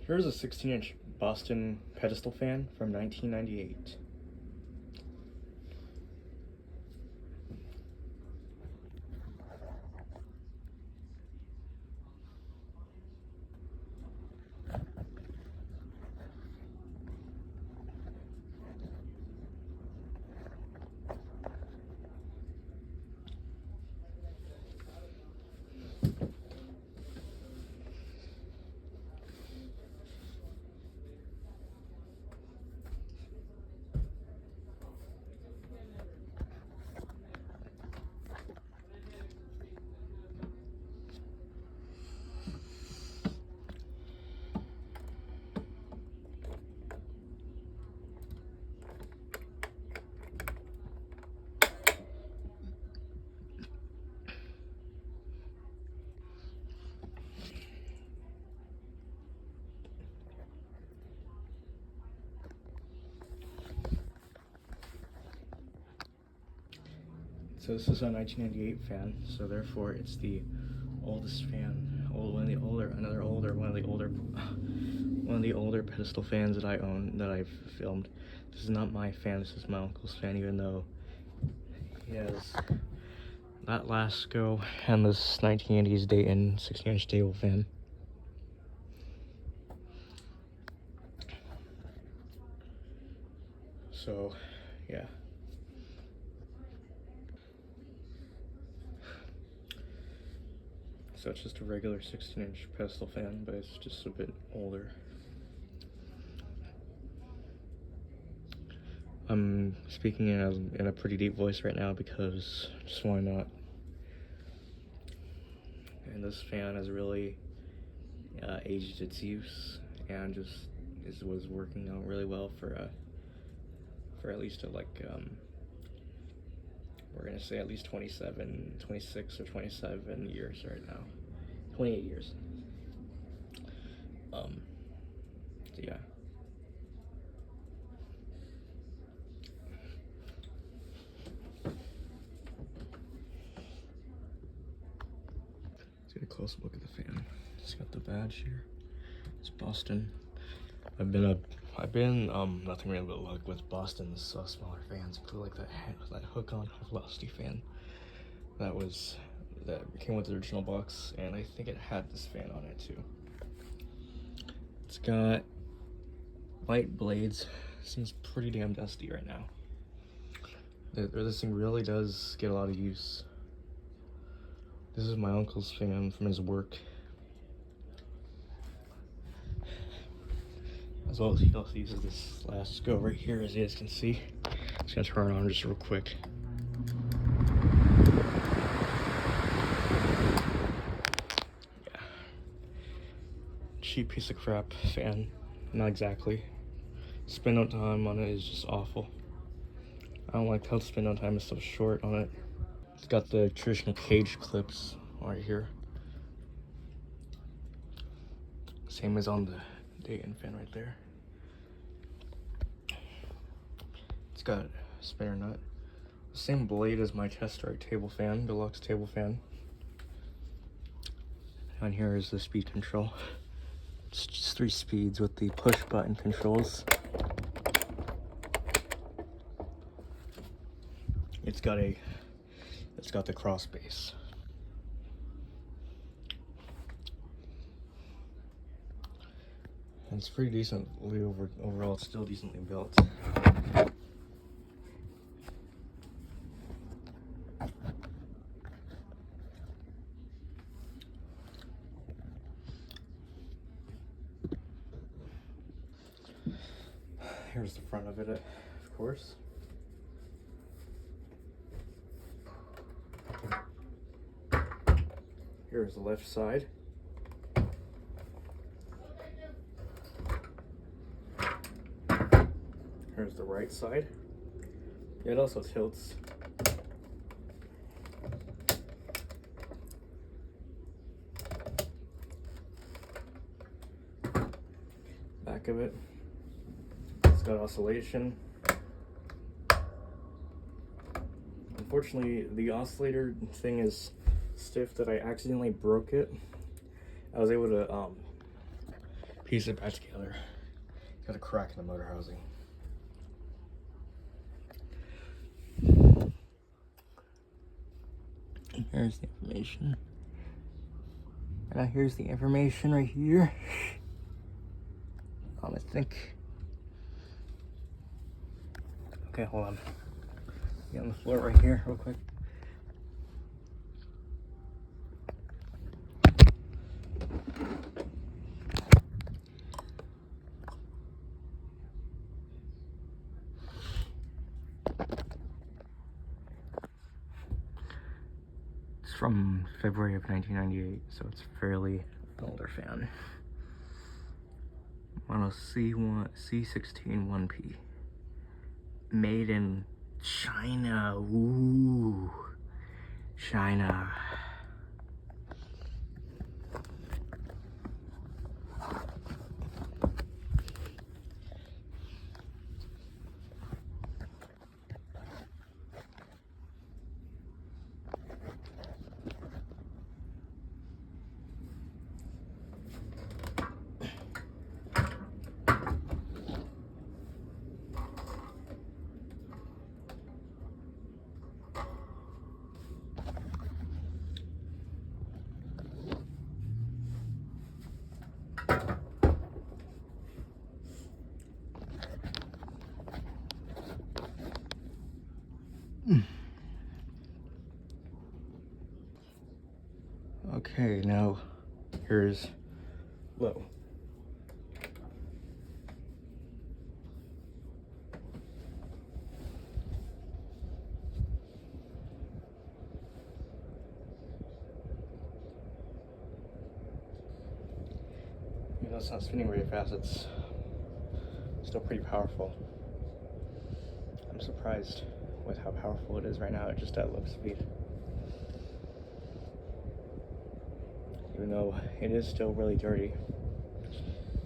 Here's a 16-inch Boston Pedestal Fan from 1998. So this is a 1998 fan, so therefore it's the oldest fan, one of the older pedestal fans that I own, that I've filmed. This is not my fan, this is my uncle's fan, even though he has that Lasco and this 1980s Dayton 16-inch table fan. So, yeah. So it's just a regular 16-inch pedestal fan, but it's just a bit older. I'm speaking in a pretty deep voice right now because just why not? And this fan has really aged its use and just was working out really well for at least we're gonna say at least 26 or 27 years right now. 28 years. So yeah. Let's get a close look at the fan. It's got the badge here. It's Boston. I've been nothing really but luck with Boston's smaller fans, including like that hook-on velocity fan that came with the original box, and I think it had this fan on it too. It's got white blades. Seems pretty damn dusty right now. This thing really does get a lot of use. This is my uncle's fan from his work. As well as he also uses this Lasco right here, as you guys can see. I'm just gonna turn it on just real quick. Yeah. Cheap piece of crap fan. Not exactly. Spin out time on it is just awful. I don't like how the spin out time is so short on it. It's got the traditional cage clips right here. Same as on the Dayton fan right there. It's got a spinner nut. The same blade as my test strike table fan, deluxe table fan. Down here is the speed control. It's just 3 speeds with the push button controls. It's got the cross base. And it's pretty decently overall. It's still decently built. Here's the front of it, of course. Here's the left side. Here's the right side. It also tilts. Back of it. It's got oscillation. Unfortunately, the oscillator thing is stiff that I accidentally broke it. I was able to piece it back together. Got a crack in the motor housing. Here's the information. And now here's the information right here. I think. Okay, hold on. Get on the floor right here, real quick. It's from February of 1998, so it's fairly an older fan. Model C16 1P. Made in China. Ooh, China. Okay, now here's low. Even though it's not spinning very fast, it's still pretty powerful. I'm surprised with how powerful it is right now, just at low speed. Even though it is still really dirty.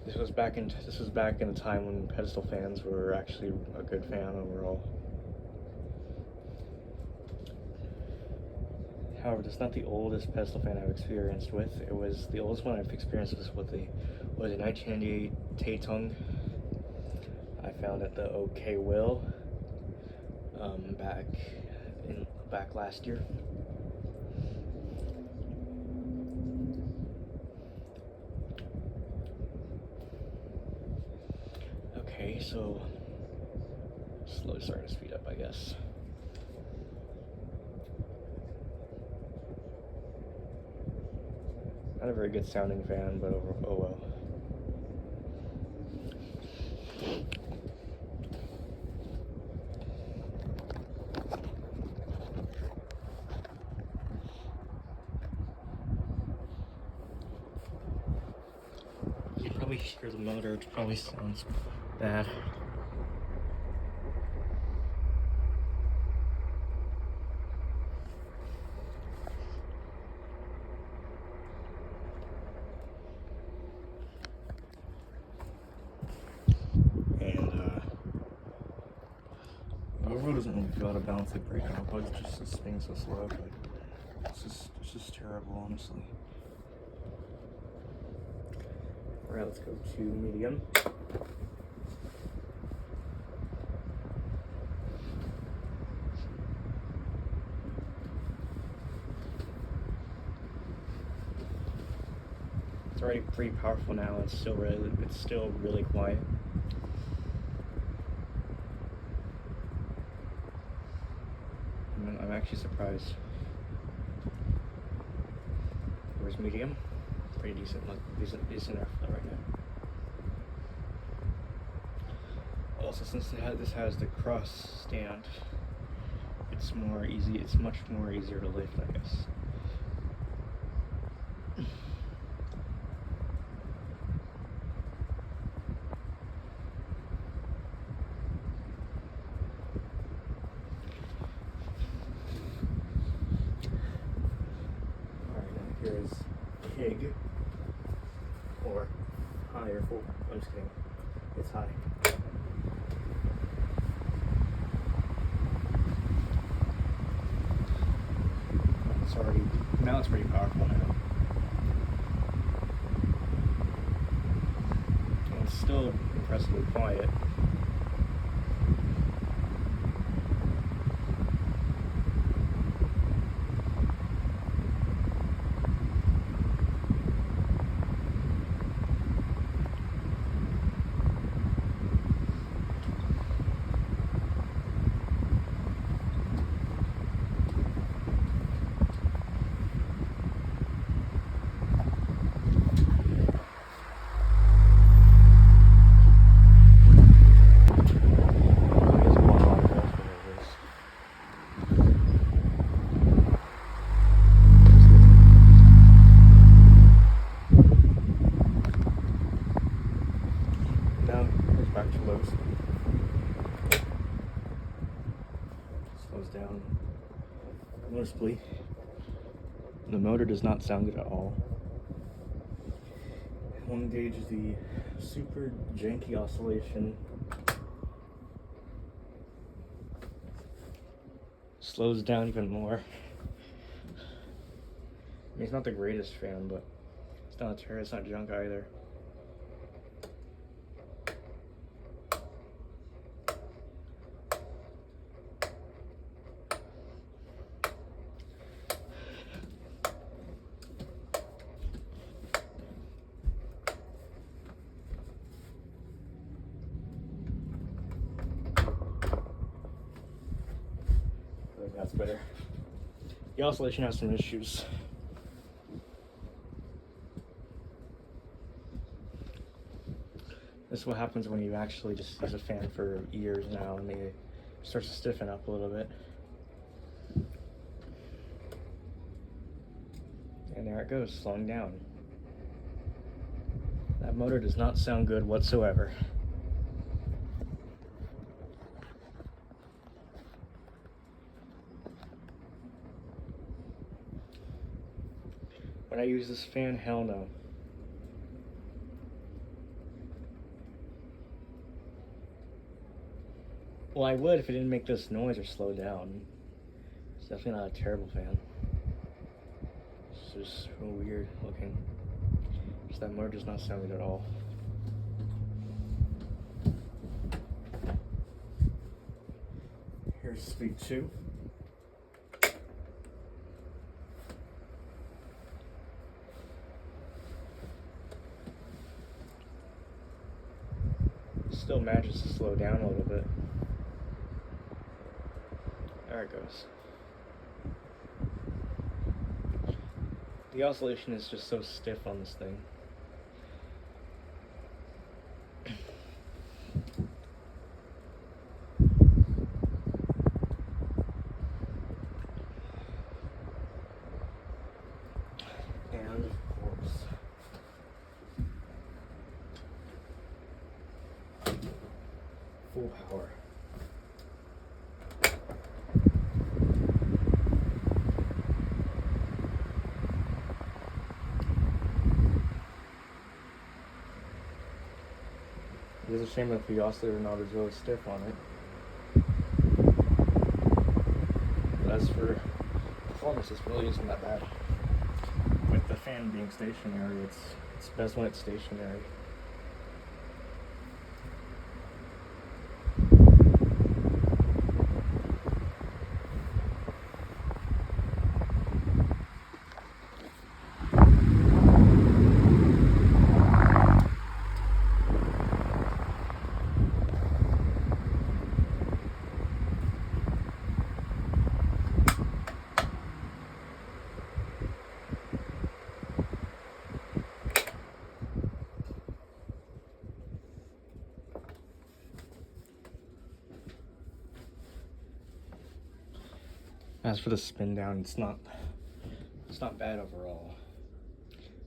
This was back in the time when Pedestal fans were actually a good fan overall. However, that's not the oldest Pedestal fan I've experienced with. It was the oldest one I've experienced was a 1998 Taitung. I found at the OK Will back last year. Okay, so slowly starting to speed up, I guess. Not a very good sounding fan, but oh well. You probably hear the motor, it probably sounds bad. The road doesn't really feel out of balance like right now, but it's just spinning so slow. But it's just terrible, honestly. Alright, let's go to medium. It's already pretty powerful now. It's still really quiet. I'm actually surprised. Where's medium? Pretty decent airflow right now. Also, since this has the cross stand, it's much more easier to lift, I guess. Here's pig, or high or full. I'm just kidding. It's high. Now it's pretty powerful now. impressively quiet. Now it's back to low speed. Slows down noticeably. The motor does not sound good at all. One gauge is the super janky oscillation. Slows down even more. I mean, it's not the greatest fan, but it's not terrible. It's not junk either. I think that's better. The oscillation has some issues. This is what happens when you actually just use a fan for years now and it starts to stiffen up a little bit. And there it goes, slowing down. That motor does not sound good whatsoever. When I use this fan, hell no. Well, I would if it didn't make this noise or slow down. It's definitely not a terrible fan. It's just so weird looking. Just that motor does not sound good at all. Here's speed 2. Still manages to slow down a little bit. There it goes. The oscillation is just so stiff on this thing. And of course, full power. It is a shame that the oscillator knob is really stiff on it. But as for performance, it really isn't that bad. With the fan being stationary, it's best when it's stationary. As for the spin down, it's not bad overall.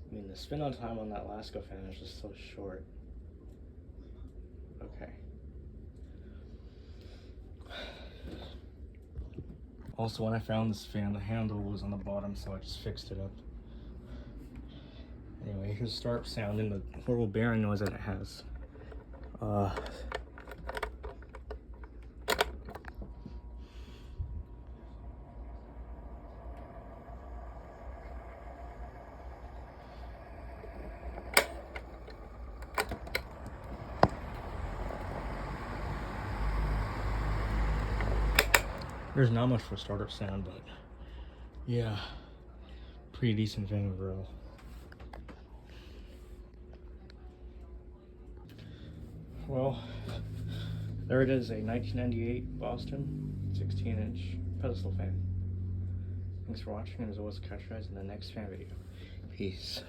I mean, the spin on time on that Lasco fan is just so short. Okay. Also, when I found this fan, the handle was on the bottom, so I just fixed it up. Anyway, here's start sound and the horrible bearing noise that it has. There's not much for startup sound, but yeah, pretty decent fan overall. Well, there it is, a 1998 Boston 16-inch pedestal fan. Thanks for watching, and as always, catch you guys in the next fan video. Peace.